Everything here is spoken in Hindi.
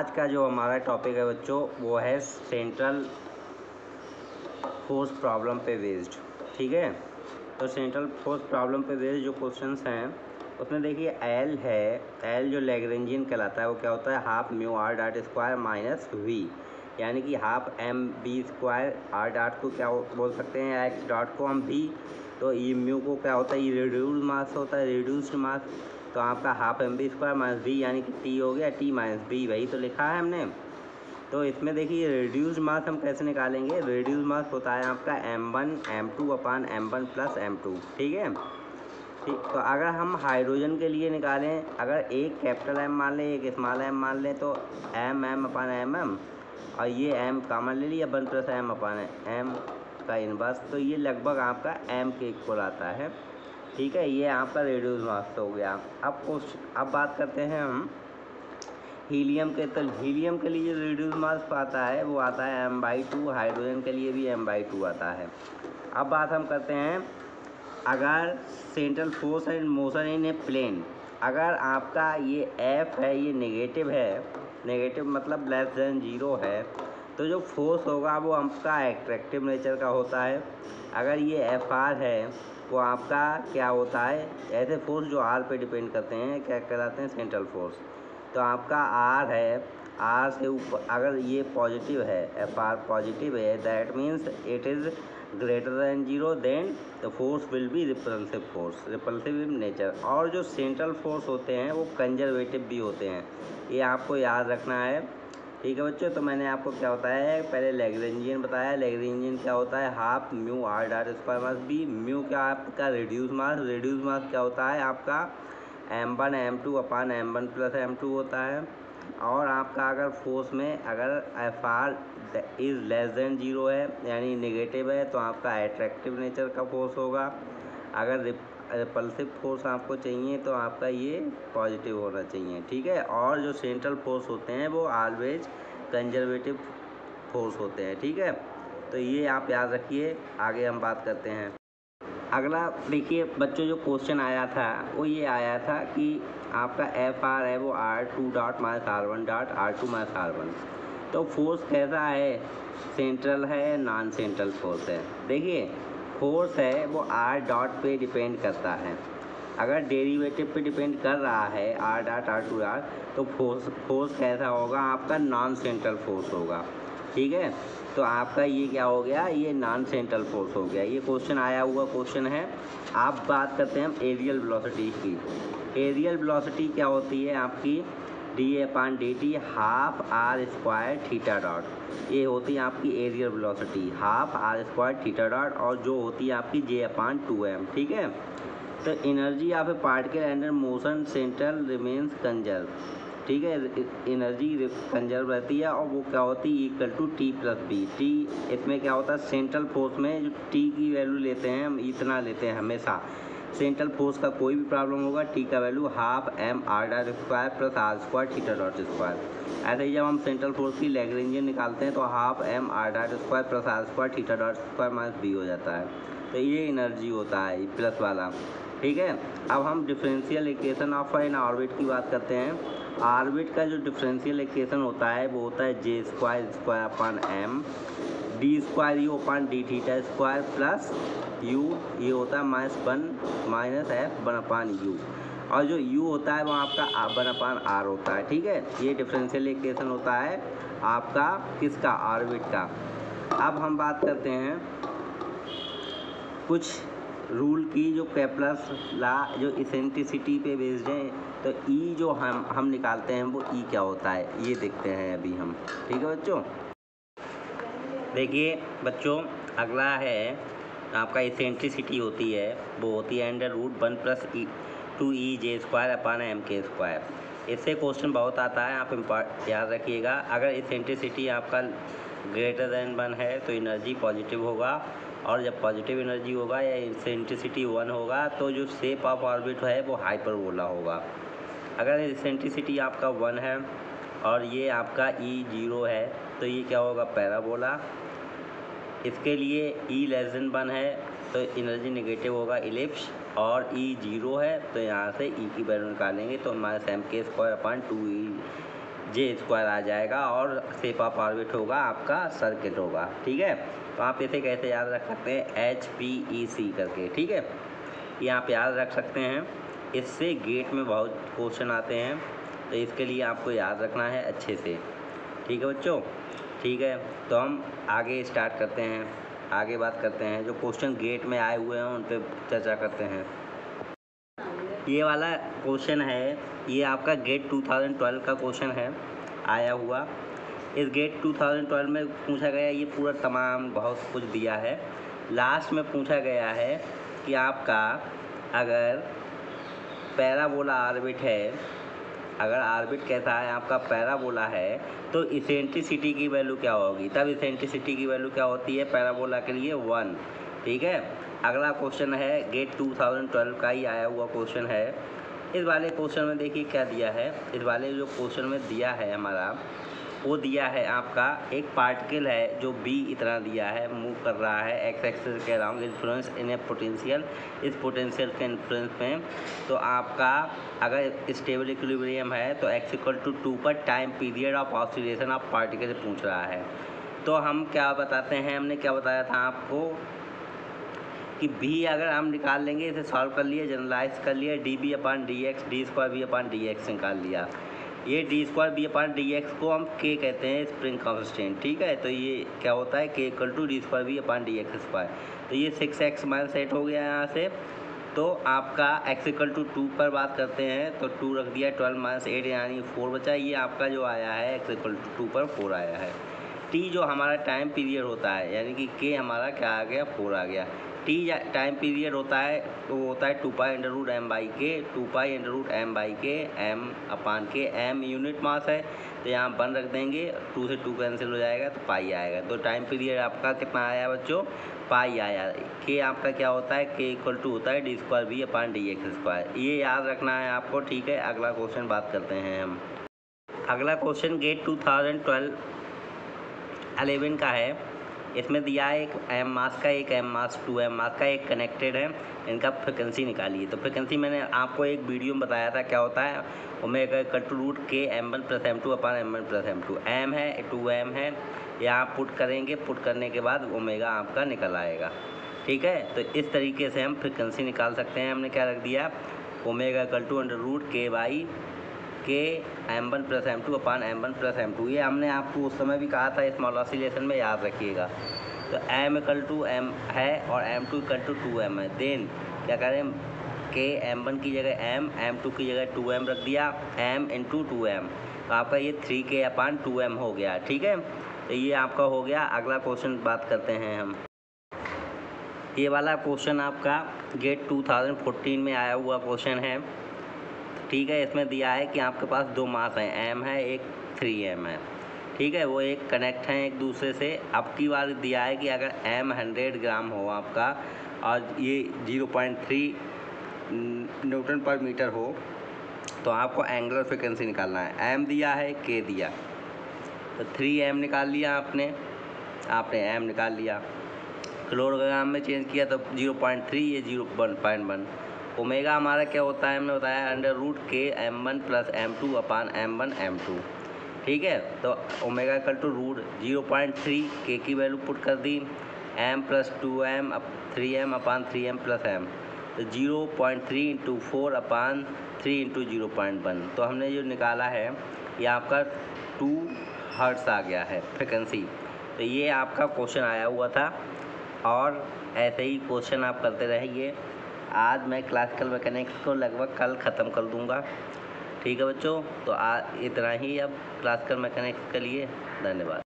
आज का जो हमारा टॉपिक है बच्चों वो है सेंट्रल फोर्स प्रॉब्लम पे बेस्ड। ठीक है, तो सेंट्रल फोर्स प्रॉब्लम पे बेस्ड जो क्वेश्चंस हैं उसमें देखिए एल है, एल जो लैग्रेंजियन कहलाता है वो क्या होता है, half mu R dot square minus V, यानी कि half M B square, R dot को क्या बोल सकते हैं, एक्स डॉट को हम भी, तो ये म्यू को क्या होता है, ये रिड्यूस्ड मास होता है, रिड्यूस्ड मास, तो आपका half M B square minus V यानी कि टी हो गया, टी माइनस बी, वही तो लिखा है हमने। तो इसमें देखिए रिड्यूस्ड मास हम कैसे निकालेंगे, रिड्यूस्ड मास होता है आपका m1 m2 अपान m1 प्लस m2। ठीक है, ठीक, तो अगर हम हाइड्रोजन के लिए निकालें, अगर एक कैपिटल M मान लें एक स्मॉल m मान लें तो m अपान mm, और ये m कॉमन ले लिया, 1 प्लस m अपान m का इनवर्स, तो ये लगभग आपका m के इक्वल आता है। ठीक है, ये आपका रेड्यूस मास हो गया। अब बात करते हैं हम हीलियम के, तो हीलियम के लिए जो रेड्यूस मास आता है वो आता है m/2, हाइड्रोजन के लिए भी m/2 आता है। अब बात हम करते हैं, अगर central force and motion in a plane, अगर आपका ये F है ये नेगेटिव है, नेगेटिव मतलब लेस देन 0 है, तो जो फोर्स होगा वो आपका एट्रैक्टिव नेचर का होता है। अगर ये Fr है वो आपका क्या होता है, ऐसे फोर्स जो R पे डिपेंड करते हैं क्या कहलाते हैं, सेंट्रल फोर्स। तो आपका R है, R से ऊपर अगर ये पॉजिटिव है, Fr पॉजिटिव है, that means it is greater than 0, then the force will be repulsive force, repulsive in nature. और जो सेंट्रल फोर्स होते हैं वो कंजर्वेटिव भी होते हैं, ये आपको याद रखना है। ठीक है बच्चों, तो मैंने आपको क्या बताया है, पहले लैग्रेंजियन बताया, लैग्रेंजियन क्या होता है, half mu R dot square mass B, mu क्या आपका रिड्यूस मास, रिड्यूस मास क्या होता है आपका m1 m2 अपान m1 प्लस m2 होता है। और आपका अगर फोर्स में अगर Fr इज़ लेस देन 0 है यानी नेगेटिव है तो आपका एट्रैक्टिव नेचर का फोर्स होगा। अगर रिपल्सिव फोर्स आपको चाहिए तो आपका ये पॉजिटिव होना चाहिए। ठीक है, और जो सेंट्रल फोर्स होते हैं वो ऑलवेज कंजर्वेटिव फोर्स होते हैं। ठीक है, तो ये आप याद रखिए, आगे हम बात करते हैं। अगला देखिए बच्चों, जो क्वेश्चन आया था वो ये आया था कि आपका Fr है वो R2 dot minus R1 dot R2 minus R1, तो फोर्स कैसा है, सेंट्रल है नॉन सेंट्रल फोर्स है। देखिए फोर्स है वो R डॉट पे डिपेंड करता है, अगर डेरिवेटिव पे डिपेंड कर रहा है R डॉट R2 डॉट, तो फोर्स कैसा होगा आपका, नॉन सेंट्रल फोर्स होगा। ठीक है, तो आपका ये क्या हो गया, ये नॉन सेंट्रल फोर्स हो गया, ये क्वेश्चन आया हुआ क्वेश्चन है। आप बात करते हैं हम एरियल वेलोसिटी की। एरियल वेलोसिटी क्या होती है आपकी, dA/dt half R square theta dot, ये होती है आपकी areal velocity, half R square theta dot, और जो होती है आपकी J/2m। ठीक है, तो energy of a particle under motion central remains conserve. ठीक है, एनर्जी कंजर्व रहती है और वो क्या होती है, equal to T plus B. T इसमें क्या होता है, सेंट्रल फोर्स में जो T की वैल्यू लेते हैं हम इतना लेते हैं हमेशा, सेंट्रल फोर्स का कोई भी प्रॉब्लम होगा T का value half m R dot square plus R square theta dot square. ऐसे ही जब हम सेंट्रल फोर्स की लैग्रेंजियन निकालते हैं तो half m R dot square plus R square theta dot square minus B हो जाता है, तो ये एनर्जी होता है प्लस वाला। ठीक है, अब हम differential equation of N orbit की बात करते हैं। ऑर्बिट का जो डिफरेंशियल इक्वेशन होता है वो होता है J square upon m D square you upon D theta square plus you, ये होता है -1 माइनस F 1 अपान यू, और जो u होता है वो आपका 1 अपान r होता है। ठीक है, ये डिफरेंशियल इक्वेशन होता है आपका किसका, ऑर्बिट का। अब हम बात करते हैं कुछ रूल की, जो केप्लर्स लॉ जो इसेंट्रिसिटी पे बेस्ड है, तो E जो हम निकालते हैं वो E क्या होता है ये देखते हैं अभी हम। ठीक है बच्चों, देखिए बच्चों अगला है आपका इसेंट्रिसिटी होती है वो होती है √1 प्लस 2E J² अपान M² इससे क्वेश्चन बहुत आता है, आप याद रखिएगा। अगर इसेंट्रिसिटी आपका ग्रेटर देन 1 है तो एनर्जी पॉजिटिव होगा, और जब पॉजिटिव एनर्जी होगा या इसेंट्रिसिटी 1 होगा तो जो शेप ऑफ ऑर्बिट है वो हाइपरबोला होगा। अगर इसेंट्रिसिटी आपका 1 है और ये आपका E 0 है तो ये क्या होगा, पैराबोला। इसके लिए E लेस देन 1 है तो एनर्जी नेगेटिव होगा, इलिप्स, और E 0 है तो यहाँ से E की वैल्यू निकालेंगे तो -m² अपान 2E जे स्क्वायर आ जाएगा और शेप ऑफ ऑर्बिट होगा आपका सर्किट होगा। ठीक है, तो आप इसे कैसे याद रख सकते हैं, HPEC करके। ठीक है, ये आप याद रख सकते हैं, इससे गेट में बहुत क्वेश्चन आते हैं, तो इसके लिए आपको याद रखना है अच्छे से। ठीक है बच्चों, ठीक है, तो हम आगे स्टार्ट करते हैं, आगे बात करते हैं, जो क्वेश्चन गेट में आए हुए हैं उन पर चर्चा करते हैं। ये वाला क्वेश्चन है, ये आपका गेट 2012 का क्वेश्चन है आया हुआ। इस गेट 2012 में पूछा गया, ये पूरा तमाम बहुत कुछ दिया है। लास्ट में पूछा गया है कि आपका अगर पैराबोला ऑर्बिट है, अगर ऑर्बिट कैसा है आपका पैराबोला है, तो इसेंट्रिसिटी की वैल्यू क्या होगी। तब इसेंट्रिसिटी की वैल्यू क्या होती है पैराबोला के लिए 1। ठीक है, अगला क्वेश्चन है गेट 2012 का ही आया हुआ क्वेश्चन है। इस वाले क्वेश्चन में देखिए क्या दिया है, इस वाले जो क्वेश्चन में दिया है हमारा, वो दिया है आपका एक पार्टिकल है जो B इतना दिया है, मूव कर रहा है एक्स एक्सिस के अराउंड, इन्फ्लुएंस इन ए पोटेंशियल, इस पोटेंशियल के इन्फ्लुएंस में। तो आपका अगर स्टेबल इक्विलिब्रियम है तो x=2 पर time period of oscillation of particle पूछ रहा है। तो हम क्या बताते हैं, हमने क्या बताया था आपको कि B अगर हम निकाल लेंगे, इसे सॉल्व कर लिए, जनरलाइज कर लिया, dB/dx, d²B/dx निकाल लिया। ये d²B/dx को हम k कहते हैं, स्प्रिंग कांस्टेंट। ठीक है, तो ये क्या होता है, k=d²B/dx²। तो ये 6x - 8 हो गया यहाँ से। तो आपका x=2 पर बात करते हैं तो 2 रख दिया, 12 - 8 यानी 4 बचा। ये आपका जो आया है x=2 पर 4 आया है। t जो हमारा टाइम पीरियड होता है, यानी कि k हमारा क्या आ गया, 4 आ गया। t टाइम पीरियड होता है तो वो होता है 2π/m/k, 2π/m/k, m/k, m unit mass है, तो यहाँ 1 रख देंगे, 2 से 2 कैंसिल हो जाएगा तो पाई आएगा। तो टाइम पीरियड आपका कितना आया बच्चों, पाई आया। k आपका क्या होता है, k होता है d²B/dx²। ये याद रखना है आपको। ठीक है, अगला क्वेश्चन बात करते हैं हम। अगला क्वेश्चन गेट 2011 का है। इसमें दिया है एक m मास का, एक m मास 2m मास का, एक कनेक्टेड है, इनका फ्रिक्वेंसी निकालिए। तो फ्रिक्वेंसी मैंने आपको एक वीडियो में बताया था क्या होता है, ω√k m1 + m2/m1 + m2। m है, 2m है, यहाँ पुट करेंगे, पुट करने के बाद ओमेगा आपका निकल आएगा। ठीक है, तो इस तरीके से हम फ्रिक्वेंसी निकाल सकते हैं। हमने क्या रख दिया, ω√k m1 + m2/m1 + m2। ये हमने आपको उस समय भी कहा था स्मॉल ऑसिलेशन में, याद रखिएगा। तो m है और m2 2m है। देन क्या करें, k m1 की जगह m, m2 की जगह 2m रख दिया, m × 2m, तो आपका ये 3k/2m हो गया। ठीक है, तो ये आपका हो गया। अगला क्वेश्चन बात करते हैं हम। ये वाला क्वेश्चन आपका गेट 2014 में आया हुआ क्वेश्चन है। ठीक है, इसमें दिया है कि आपके पास 2 मास हैं, m है, एक 3m है। ठीक है, वो एक कनेक्ट हैं एक दूसरे से। अब की बार दिया है कि अगर m 100 ग्राम हो आपका और ये 0.3 Nm/m हो, तो आपको एंगुलर फ्रिक्वेंसी निकालना है। m दिया है, k दिया, तो 3m निकाल लिया आपने m निकाल लिया। किलोग्राम में चेंज किया तो 0.3, ये 0.1। ओमेगा हमारा क्या होता है, हमने बताया √k m1 + m2/m1 m2। ठीक है, तो ओमेगा = 0.3, k की वैल्यू पुट कर दी, m + 2m 3m/3m + m, तो 0.3 × 4/3 × 0.1। तो हमने जो निकाला है ये आपका 2 हर्ट्ज़ आ गया है फ्रिक्वेंसी। तो ये आपका क्वेश्चन आया हुआ था और ऐसे ही क्वेश्चन आप करते रहिए। आज मैं क्लासिकल मैकेनिक्स को लगभग कल ख़त्म कर दूंगा। ठीक है बच्चों, तो इतना ही अब क्लासिकल मैकेनिक्स के लिए। धन्यवाद।